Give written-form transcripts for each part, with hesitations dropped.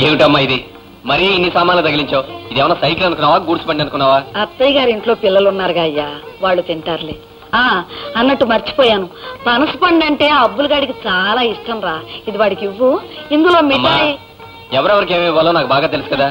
ఏమిటమ్మా ఇది? మరీ ఇన్ని సామాన్లు తగిలించావు. ఇదేమన్నా సైకిల్ అనుకున్నావా, గూడ్స్ బండి అనుకున్నావా? అత్తయ్య గారి ఇంట్లో పిల్లలు ఉన్నారుగా అయ్యా, వాళ్ళు తింటారులే. అన్నట్టు మర్చిపోయాను, పనస పండు అంటే ఆ అబ్బుల గాడికి చాలా ఇష్టం రా. ఇది వాడికి ఇవ్వు. ఇందులో మిఠాయి. ఎవరెవరికి ఏమి ఇవ్వాలో నాకు బాగా తెలుసు కదా.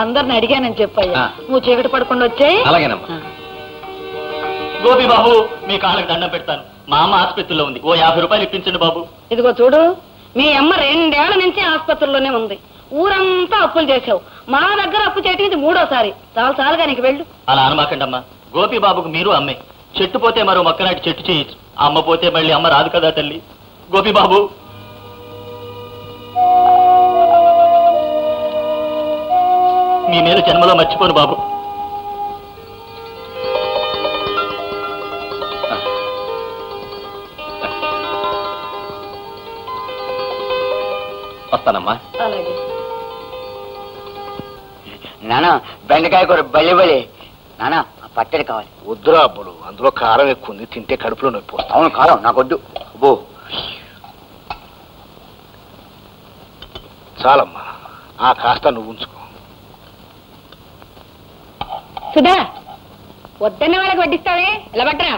అందరిని అడిగానని చెప్పయ్యా. నువ్వు చీకటి పడకుండా వచ్చాయి. అలాగేనమ్మా. గోపి బాబు, మీ కాళ్ళకి దండం పెడతాను. మా అమ్మ ఆసుపత్రిలో ఉంది, ఓ 50 రూపాయలు ఇప్పించండి బాబు. ఇదిగో చూడు, మీ అమ్మ 2 ఏళ్ల నుంచి ఆసుపత్రిలోనే ఉంది. ఊరంతా అప్పులు చేసావు, మా దగ్గర అప్పు చేయటం ఇది 3వసారి. చాలుగా నీకు వెళ్ళు. అలా అనమాకండి అమ్మా. గోపి బాబుకు మీరు అమ్మే. చెట్టు పోతే మరో మొక్కనాటి చెట్టు చేయొచ్చు, అమ్మ పోతే మళ్ళీ అమ్మ రాదు కదా తల్లి. గోపి బాబు, మీ మీద జన్మలో మర్చిపోను బాబు. వస్తానమ్మా. అలాగే నానా, బెండకాయ కూర బలి బలి. నానా, పచ్చడి కావాలి. వద్దురా అబ్బులు, అందులో కారం ఎక్కువ ఉంది, తింటే కడుపులో నొప్పి వస్తుంది. అవును, కారం నాకొద్దు. అబ్బో చాలమ్మా, ఆ కాస్త నువ్వు ఉంచుకో. సుధా, వద్దన్న వాళ్ళకి వడ్డిస్తావే, ఇలా పట్టరా.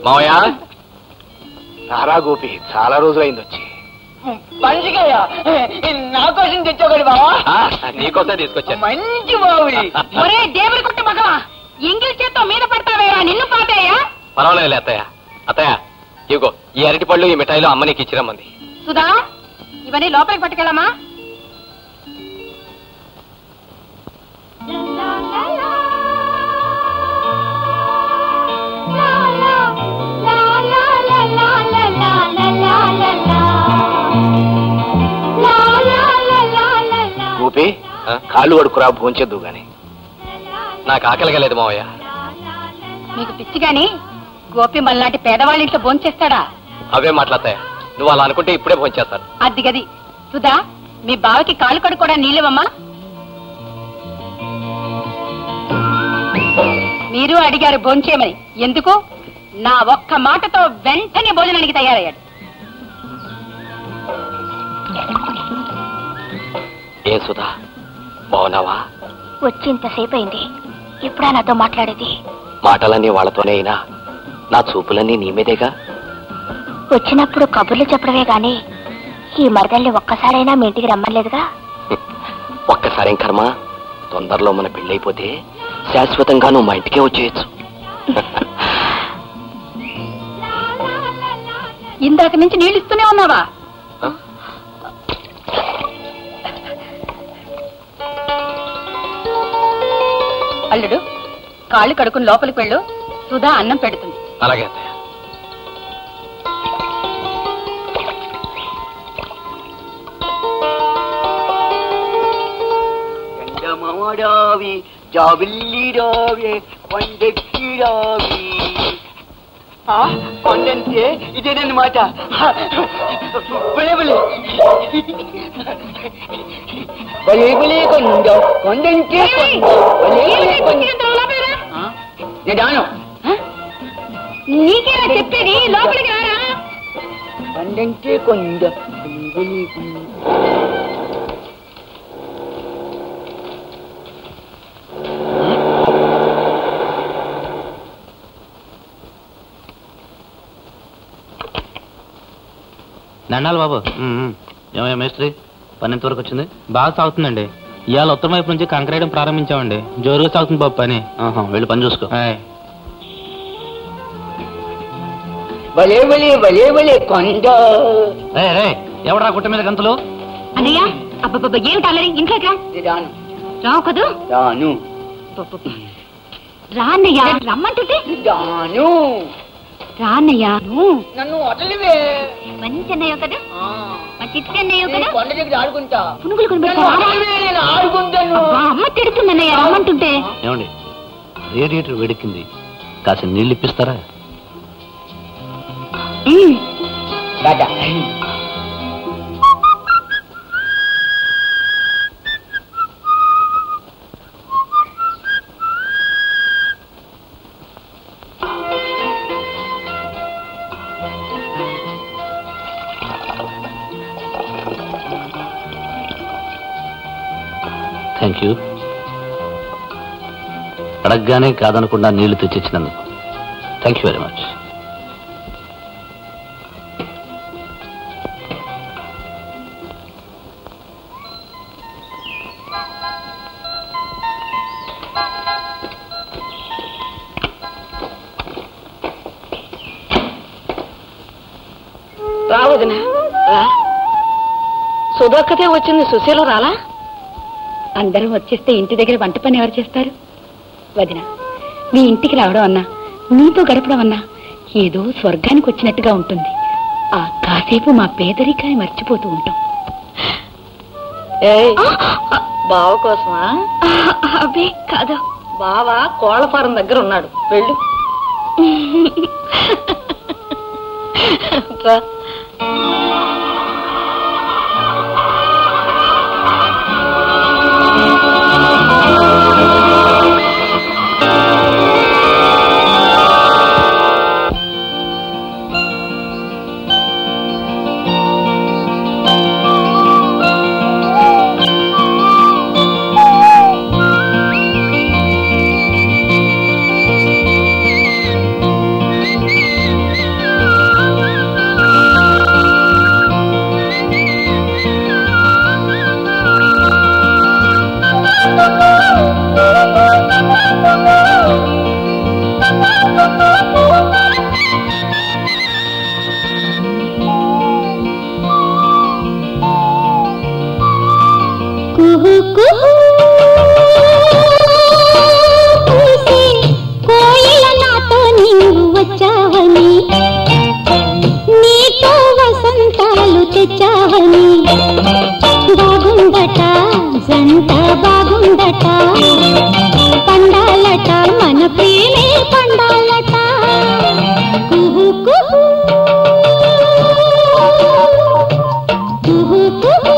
మావయ్య, నారా గోపి, చాలా రోజులైంది వచ్చి. మంచిగా నా కోసం తెచ్చావు బావా. నీకోసం తీసుకొచ్చాను. మంచి బావుడి. ఒరే దేవుడి కొట్టు మగవా, ఇంగిల్ చేత్తో మీద పడతావేరా, నిన్ను పాతయ్యా. పర్వాలేదు అత్తయ్య. అత్తయ్య, ఇగో ఈ అరటి పళ్ళు, ఈ మిఠాయిలు అమ్మ నీకు ఇచ్చిరమ్మంది. సుధా, ఇవన్నీ లోపలికి పట్టుకెళ్ళమా. గోపి, కాళ్ళు కడుకురా, భోంచేద్దు గాని. నాకు ఆకలిగా లేదు మావయ్య. మీకు పిచ్చి గాని, గోపి మళ్ళాంటి పేదవాళ్ళ ఇంట్లో భోంచేస్తాడా? అవే మాట్లాడతాయా? నువ్వు అలా అనుకుంటే ఇప్పుడే భోంచేస్తాను. అది గది. సుధా, మీ బావకి కాళ్ళు కడుక్కోడా నీళ్ళవమ్మా. మీరు అడిగారు భోంచేయమని. ఎందుకు? నా ఒక్క మాటతో వెంటనే భోజనానికి తయారయ్యాడు. ఏ సుధా, బాగున్నావా? వచ్చింతసేపు అయింది, ఇప్పుడా నాతో మాట్లాడేది? మాటలన్నీ వాళ్ళతోనే అయినా నా చూపులన్నీ నీ మీదేగా. వచ్చినప్పుడు కబుర్లు చెప్పడమే గాని ఈ మరదల్ని ఒక్కసారైనా మీ ఇంటికి రమ్మలేదుగా. ఒక్కసారేం కర్మ, తొందరలో మన పెళ్ళైపోతే శాశ్వతంగా నువ్వు మా ఇంటికే వచ్చేయచ్చు. ఇందాక నుంచి నీళ్ళు ఇస్తూనే ఉన్నావా? అల్లుడు, కాళ్ళు కడుకుని లోపలికి వెళ్ళు, సుధా అన్నం పెడుతుంది. అలాగే అత్తయ్య. ఎండమాడావి జాబిల్లిరావే కొండెక్కిరావి. కొండంటే ఇదేనమాట. బలే బలే బలే బలే కొండ, కొండంటే నేను నీకేనా చెప్పేది? లోపలికి రారా. కొండంటే కొండ, బలే బలే దండాలు బాబు. ఏమయ్యా మేస్త్రి, పని ఎంతవరకు వచ్చింది? బాగా సాగుతుందండి. ఇవాళ ఉత్తరం వైపు నుంచి కంకరేయడం ప్రారంభించామండి. జోరుగా సాగుతుంది బాబు పని. వెళ్ళి పని చూసుకో. బలే బలే బలే బలే కొండ. ఎవడరా గుట్ట మీద గంతులు? అన్నయ్య, అబ్బబ్బబ్బ ఏమిటి అల్లరి? ఇంట్లోకి రాను రావు కదూ. రాను రాన్నయ్య, రమ్మంటుంటే రాను. రాన్నయ్య, నన్ను వదలివే. మంచి అన్నయ్య కదా, మా చిట్టి అన్నయ్య కదా. కొండ దగ్గర ఆడుకుంటా. పునుగులు నేను ఆడుకుంటాను. అమ్మ తిడుతుందన్నయ్య రమ్మంటుంటే. ఏమండి, రేడియేటర్ వేడెక్కింది, కాస్త నీళ్ళు ఇప్పిస్తారా? Thank you. అడగగానే కాదనకుండా నీళ్లు తెచ్చిచ్చినందుకు థ్యాంక్ యూ వెరీ మచ్. రావదిన రా. సుధోక్కతే వచ్చింది, సుశీల రాలా? అందరూ వచ్చేస్తే ఇంటి దగ్గర వంట పని ఎవరు చేస్తారు? వదిన, మీ ఇంటికి రావడం అన్నా, నీతో గడపడం అన్నా ఏదో స్వర్గానికి వచ్చినట్టుగా ఉంటుంది. ఆ కాసేపు మా పేదరికాన్ని మర్చిపోతూ ఉంటాం. బావ కోసమా? అదే కాదు, బావ కోళ్ల ఫారం దగ్గర ఉన్నాడు, వెళ్ళు. బాగుందట జంట బాగుందట, పండాలట మన ప్రేమే పండాలట. కుహు కుహు కుహు కుహు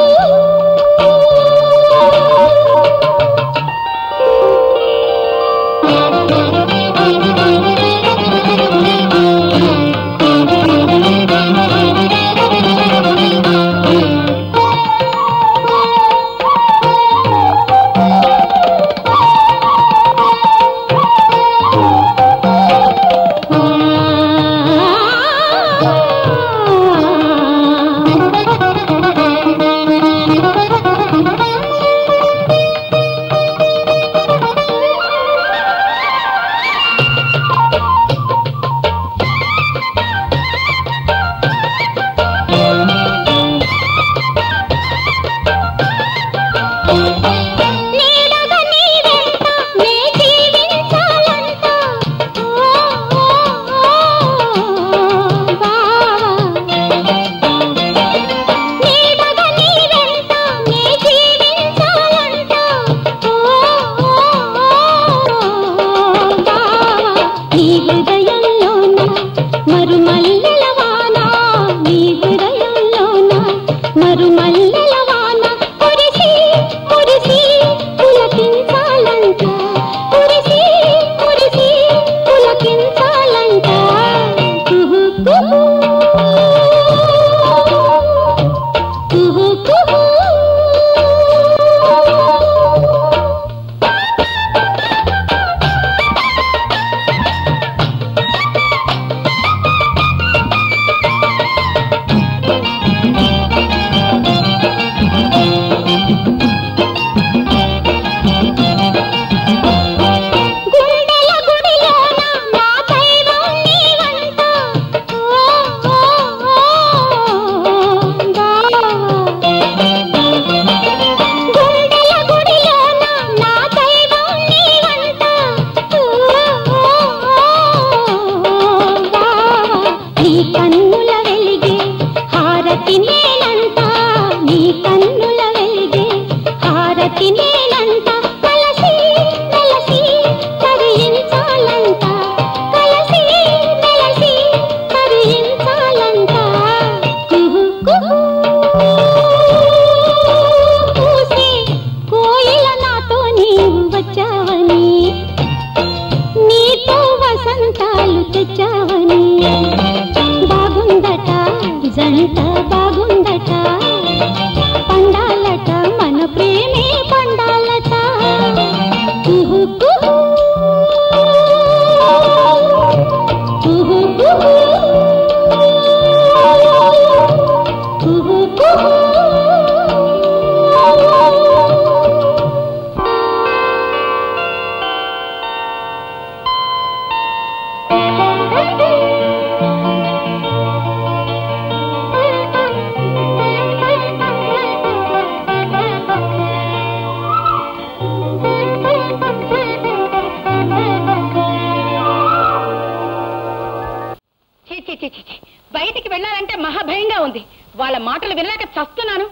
వాళ్ళ మాటలు వినలేక చస్తున్నాను.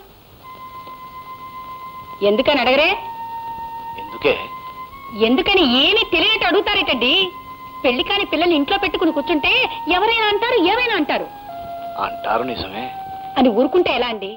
ఎందుకని అడగరే? ఎందుకని ఏమీ తెలియనట్టు అడుగుతారేటండి? పెళ్లి కాని పిల్లల్ని ఇంట్లో పెట్టుకుని కూర్చుంటే ఎవరైనా అంటారు, ఏమైనా అంటారు. అంటారు నిజమే అని ఊరుకుంటే ఎలా అండి?